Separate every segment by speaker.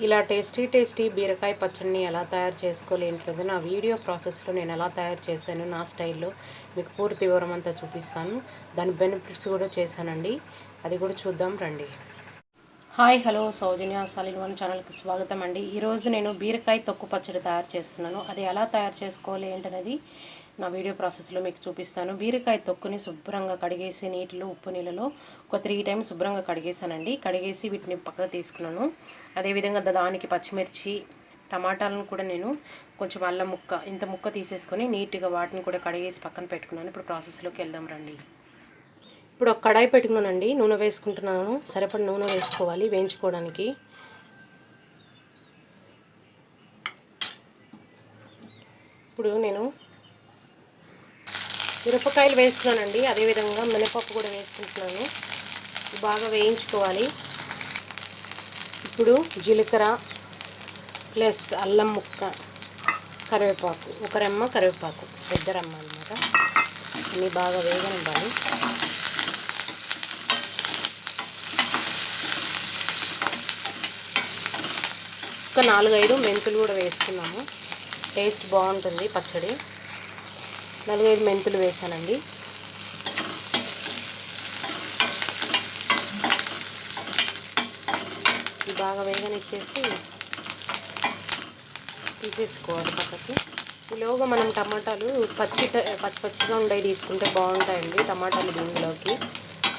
Speaker 1: ఇలా టేస్టీ బీరకాయ పచ్చడిని ఎలా తయారు చేసుకోవాలి ఏంటో నా వీడియో ప్రాసెస్లో నేను ఎలా తయారు చేశాను నా స్టైల్లో మీకు పూర్తి వివరం అంతా చూపిస్తాను. దాని బెనిఫిట్స్ కూడా చేశానండి, అది కూడా చూద్దాం రండి. హాయ్ హలో సౌజన్య సాలిన్ వన్ ఛానల్కి స్వాగతం అండి. ఈరోజు నేను బీరకాయ తొక్కు పచ్చడి తయారు చేస్తున్నాను. అది ఎలా తయారు చేసుకోవాలి ఏంటనేది నా వీడియో ప్రాసెస్లో మీకు చూపిస్తాను. బీరకాయ తొక్కుని శుభ్రంగా కడిగేసి నీటిలో ఉప్పు నీళ్ళలో ఒక 3 టైమ్స్ శుభ్రంగా కడిగేసానండి. కడిగేసి వీటిని పక్కకు తీసుకున్నాను. అదేవిధంగా దానికి పచ్చిమిర్చి టమాటాలను కూడా నేను కొంచెం అల్లం ముక్క ఇంత ముక్క తీసేసుకొని నీట్గా వాటిని కూడా కడిగేసి పక్కన పెట్టుకున్నాను. ఇప్పుడు ప్రాసెస్లోకి వెళ్దాం రండి. ఇప్పుడు ఒక కడాయి పెట్టుకున్నానండి, నూనె వేసుకుంటున్నాను. సరిపడి నూనె వేసుకోవాలి వేయించుకోవడానికి. ఇప్పుడు నేను మిరపకాయలు వేస్తున్నానండి, అదేవిధంగా మినపప్పు కూడా వేసుకుంటున్నాను. బాగా వేయించుకోవాలి. ఇప్పుడు జీలకర్ర ప్లస్ అల్లం ముక్క, కరివేపాకు, ఒక రెమ్మ కరివేపాకు, పెద్ద రెమ్మ అన్నమాట. అన్నీ బాగా వేగనివ్వాలి. ఒక 4-5 మెంతులు కూడా వేసుకున్నాము, టేస్ట్ బాగుంటుంది పచ్చడి. 4-5 మెంతులు వేసానండి. బాగా వేగనిచ్చేసి తీసేసుకోవాలి పక్కకి. ఈలోగా మనం టమాటాలు పచ్చిగా ఉండేవి తీసుకుంటే బాగుంటాయండి. టమాటాలు దీనిలోకి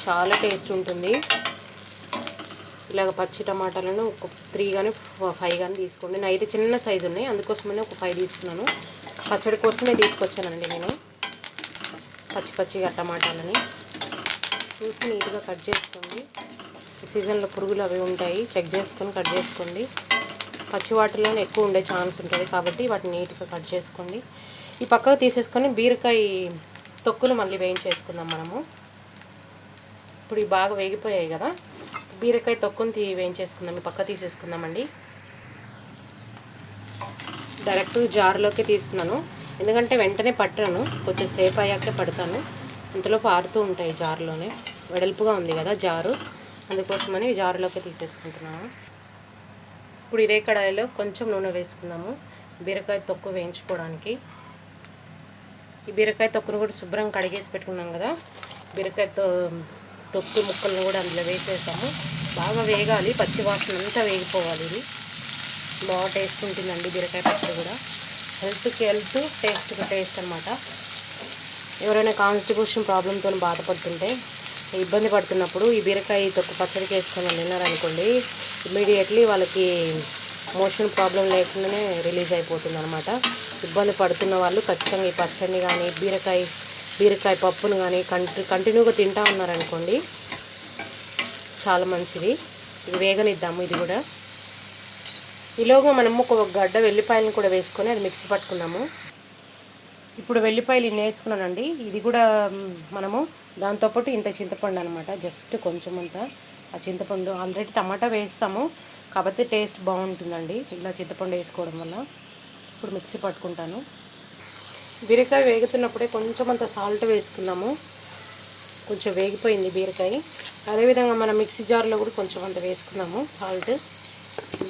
Speaker 1: చాలా టేస్ట్ ఉంటుంది. ఇలాగ పచ్చి టమాటాలను ఒక 3 కానీ 5 కానీ తీసుకోండి. నా అయితే చిన్న సైజు ఉన్నాయి, అందుకోసమనే ఒక 5 తీసుకున్నాను. పచ్చడి కోసమే తీసుకొచ్చానండి నేను పచ్చిగా టమాటాలని. చూసి నీట్గా కట్ చేసుకోండి. ఈ సీజన్లో పురుగులు అవి ఉంటాయి, చెక్ చేసుకొని కట్ చేసుకోండి. పచ్చి వాటిలోనే ఎక్కువ ఉండే ఛాన్స్ ఉంటుంది కాబట్టి వాటిని నీట్గా కట్ చేసుకోండి. ఈ పక్కకు తీసేసుకొని బీరకాయ తొక్కులు మళ్ళీ వేయించేసుకుందాం మనము. ఇప్పుడు ఇవి బాగా వేగిపోయాయి కదా, బీరకాయ తొక్కుని వేయించేసుకుందాం. ఈ పక్క తీసేసుకుందామండి. డైరెక్ట్ జార్లోకి తీస్తున్నాను, ఎందుకంటే వెంటనే పట్టను, కొంచెం సేపు అయ్యాకే పడతాను. ఇంతలో పారుతూ ఉంటాయి జార్లోనే. వెడల్పుగా ఉంది కదా జారు, అందుకోసమని జారులోకి తీసేసుకుంటున్నాను. ఇప్పుడు ఇదే కడాయిలో కొంచెం నూనె వేసుకుందాము బీరకాయ తొక్కు వేయించుకోవడానికి. ఈ బీరకాయ తొక్కును కూడా శుభ్రంగా కడిగేసి పెట్టుకున్నాం కదా, బీరకాయ తొక్కు ముక్కలను కూడా అందులో వేసేసాము. బాగా వేగాలి, పచ్చి వాసన అంతా వేగిపోవాలి. ఇది బాగా టేస్ట్ ఉంటుందండి బీరకాయ పచ్చడి కూడా. హెల్త్కి హెల్త్, టేస్ట్కి టేస్ట్ అనమాట. ఎవరైనా కాన్స్టిట్యూషన్ ప్రాబ్లంతో బాధపడుతుంటే, ఇబ్బంది పడుతున్నప్పుడు ఈ బీరకాయ తొక్కు పచ్చడికి వేసుకొని తిన్నారనుకోండి, ఇమ్మీడియట్లీ వాళ్ళకి మోషన్ ప్రాబ్లం లేకుండానే రిలీజ్ అయిపోతుంది అనమాట. ఇబ్బంది పడుతున్న వాళ్ళు ఖచ్చితంగా ఈ పచ్చడిని కానీ బీరకాయ పప్పును కానీ కంటిన్యూగా తింటా ఉన్నారనుకోండి, చాలా మంచిది. ఇది వేగనిద్దాము. ఇది కూడా ఈలోగా మనము ఒక గడ్డ వెల్లిపాయలను కూడా వేసుకొని అది మిక్సీ పట్టుకున్నాము. ఇప్పుడు వెల్లిపాయలు ఇన్ని వేసుకున్నానండి. ఇది కూడా మనము దాంతోపాటు ఇంత చింతపండు అనమాట, జస్ట్ కొంచెం అంత. ఆ చింతపండు ఆల్రెడీ టమాటా వేస్తాము కాబట్టి టేస్ట్ బాగుంటుందండి ఇలా చింతపండు వేసుకోవడం వల్ల. ఇప్పుడు మిక్సీ పట్టుకుంటాను. బీరకాయ వేగుతున్నప్పుడే కొంచెం అంత సాల్ట్ వేసుకున్నాము. కొంచెం వేగిపోయింది బీరకాయ. అదేవిధంగా మనం మిక్సీ జార్లో కూడా కొంచెం అంత వేసుకున్నాము సాల్ట్.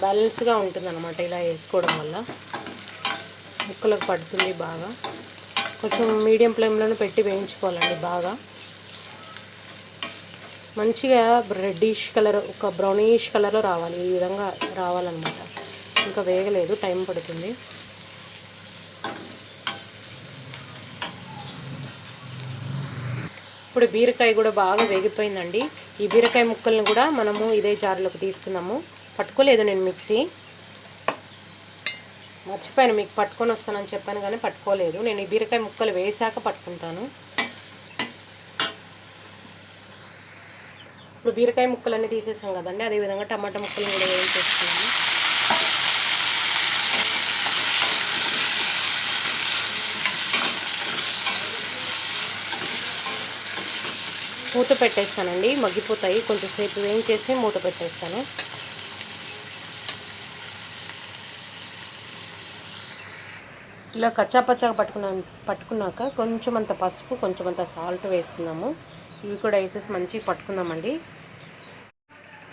Speaker 1: బ్యాలెన్స్గా ఉంటుంది అనమాట ఇలా వేసుకోవడం వల్ల, ముక్కలకు పడుతుంది బాగా. కొంచెం మీడియం ఫ్లేమ్లోనే పెట్టి వేయించుకోవాలండి బాగా. మంచిగా రెడ్డిష్ కలర్, ఒక బ్రౌనిష్ కలర్లో రావాలి. ఈ విధంగా రావాలన్నమాట. ఇంకా వేగలేదు, టైం పడుతుంది. ఇప్పుడు బీరకాయ కూడా బాగా వేగిపోయిందండి. ఈ బీరకాయ ముక్కలను కూడా మనము ఇదే జార్లోకి తీసుకుందాము. పట్టుకోలేదు నేను మిక్సీ, మర్చిపోయాను, మీకు పట్టుకొని వస్తానని చెప్పాను కానీ పట్టుకోలేదు. నేను ఈ బీరకాయ ముక్కలు వేసాక పట్టుకుంటాను. ఇప్పుడు బీరకాయ ముక్కలన్నీ తీసేసాం కదండి, అదేవిధంగా టమాటా ముక్కలను కూడా వేయించేసుకున్నాము. మూత పెట్టేస్తానండి, మగ్గిపోతాయి. కొంచెంసేపు వేయించేసి మూత పెట్టేస్తాను. ఇలా కచ్చాపచ్చాగా పట్టుకున్నాక కొంచెం అంత పసుపు, కొంచెం అంత సాల్ట్ వేసుకున్నాము. ఇవి కూడా వేసేసి మంచిగా పట్టుకుందామండి.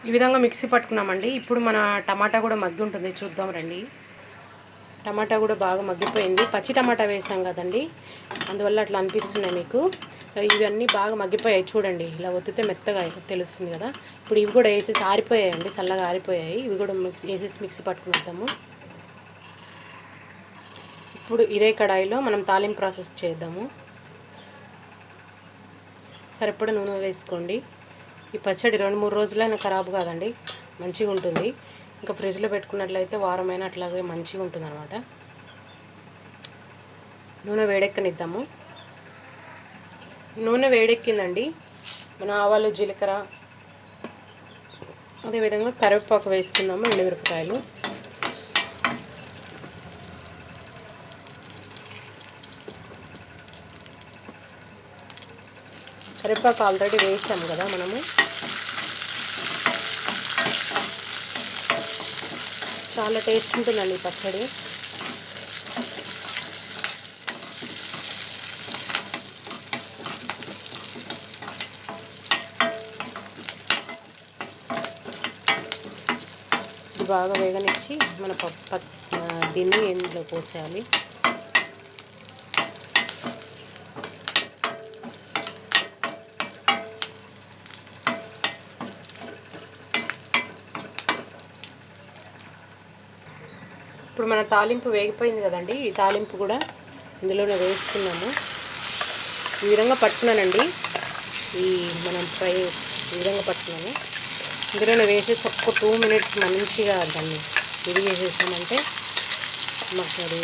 Speaker 1: ఈ విధంగా మిక్సీ పట్టుకున్నామండి. ఇప్పుడు మన టమాటా కూడా మగ్గి ఉంటుంది, చూద్దాం రండి. టమాటా కూడా బాగా మగ్గిపోయింది. పచ్చి టమాటా వేసాం కదండి, అందువల్ల అట్లా అనిపిస్తున్నాయి మీకు. ఇవన్నీ బాగా మగ్గిపోయాయి చూడండి, ఇలా ఒత్తితే మెత్తగా తెలుస్తుంది కదా. ఇప్పుడు ఇవి కూడా వేసేసి ఆరిపోయాయండి, చల్లగా ఆరిపోయాయి. ఇవి కూడా వేసేసి మిక్సీ పట్టుకుంటాము. ఇప్పుడు ఇదే కడాయిలో మనం తాలింపు ప్రాసెస్ చేద్దాము. సరిపడా నూనె వేసుకోండి. ఈ పచ్చడి 2-3 రోజులైనా ఖరాబ్ కాదండి, మంచిగా ఉంటుంది. ఇంకా ఫ్రిడ్జ్లో పెట్టుకున్నట్లయితే వారమైనా అట్లాగే మంచిగా ఉంటుంది అనమాట. నూనె వేడెక్కనిద్దాము. నూనె వేడెక్కిందండి. మన ఆవాలు, జీలకర్ర, అదేవిధంగా కరివేపాకు వేసుకుందాము, ఎండుమిరపకాయలు. కరివేపాకు ఆల్రెడీ వేసాము కదా మనము. చాలా టేస్ట్ ఉంటుందండి ఈ పచ్చడి. ఇది బాగా వేగనిచ్చి మన దీన్ని ఇందులో పోసేయాలి. ఇప్పుడు మన తాలింపు వేగిపోయింది కదండి, ఈ తాలింపు కూడా ఇందులోనే వేసుకున్నాము. ఈ విధంగా పట్టుకున్నానండి, ఈ మనం ఫ్రై ఈ విధంగా పట్టుకున్నాము. ఇందులోనే వేసేసి ఒక 2 మినిట్స్ మంచిగా దాన్ని ఇది చేసేసామంటే మాకు అది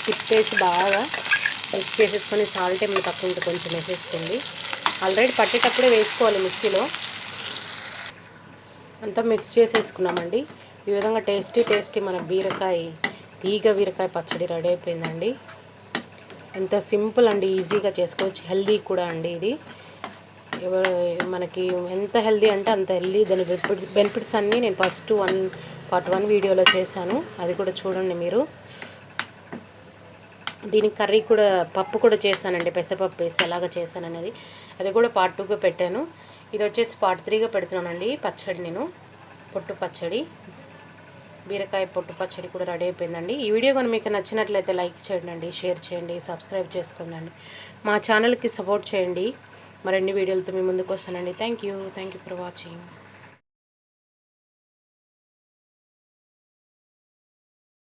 Speaker 1: తిప్పేసి బాగా మిక్స్ చేసేసుకొని సాల్ట్ ఏమైనా తక్కువ ఉంటే కొంచెం వేసేసుకోండి. ఆల్రెడీ పట్టేటప్పుడే వేసుకోవాలి మిక్సీలో. అంతా మిక్స్ చేసేసుకున్నామండి. ఈ విధంగా టేస్టీ మన తీగ బీరకాయ పచ్చడి రెడీ అయిపోయిందండి. ఎంత సింపుల్ అండి, ఈజీగా చేసుకోవచ్చు, హెల్దీ కూడా అండి. ఇది మనకి ఎంత హెల్దీ అంటే అంత హెల్దీ. దాని బెనిఫిట్స్ అన్నీ నేను part 1 వీడియోలో చేశాను, అది కూడా చూడండి మీరు. దీనికి కర్రీ కూడా, పప్పు కూడా చేశానండి, పెసరపప్పు వేసి ఎలాగ చేశాను అనేది, అది కూడా part 2గా పెట్టాను. ఇది వచ్చేసి part 3గా పెడుతున్నానండి పచ్చడి. నేను పొట్టు పచ్చడి, బీరకాయ పొట్టు పచ్చడి కూడా రెడీ అయిపోయిందండి. ఈ వీడియో కానీ మీకు నచ్చినట్లయితే లైక్ చేయండి, షేర్ చేయండి, సబ్స్క్రైబ్ చేసుకోండి. మా ఛానల్కి సపోర్ట్ చేయండి. మరిన్ని వీడియోలతో మీ ముందుకు వస్తానండి. Thank you for watching.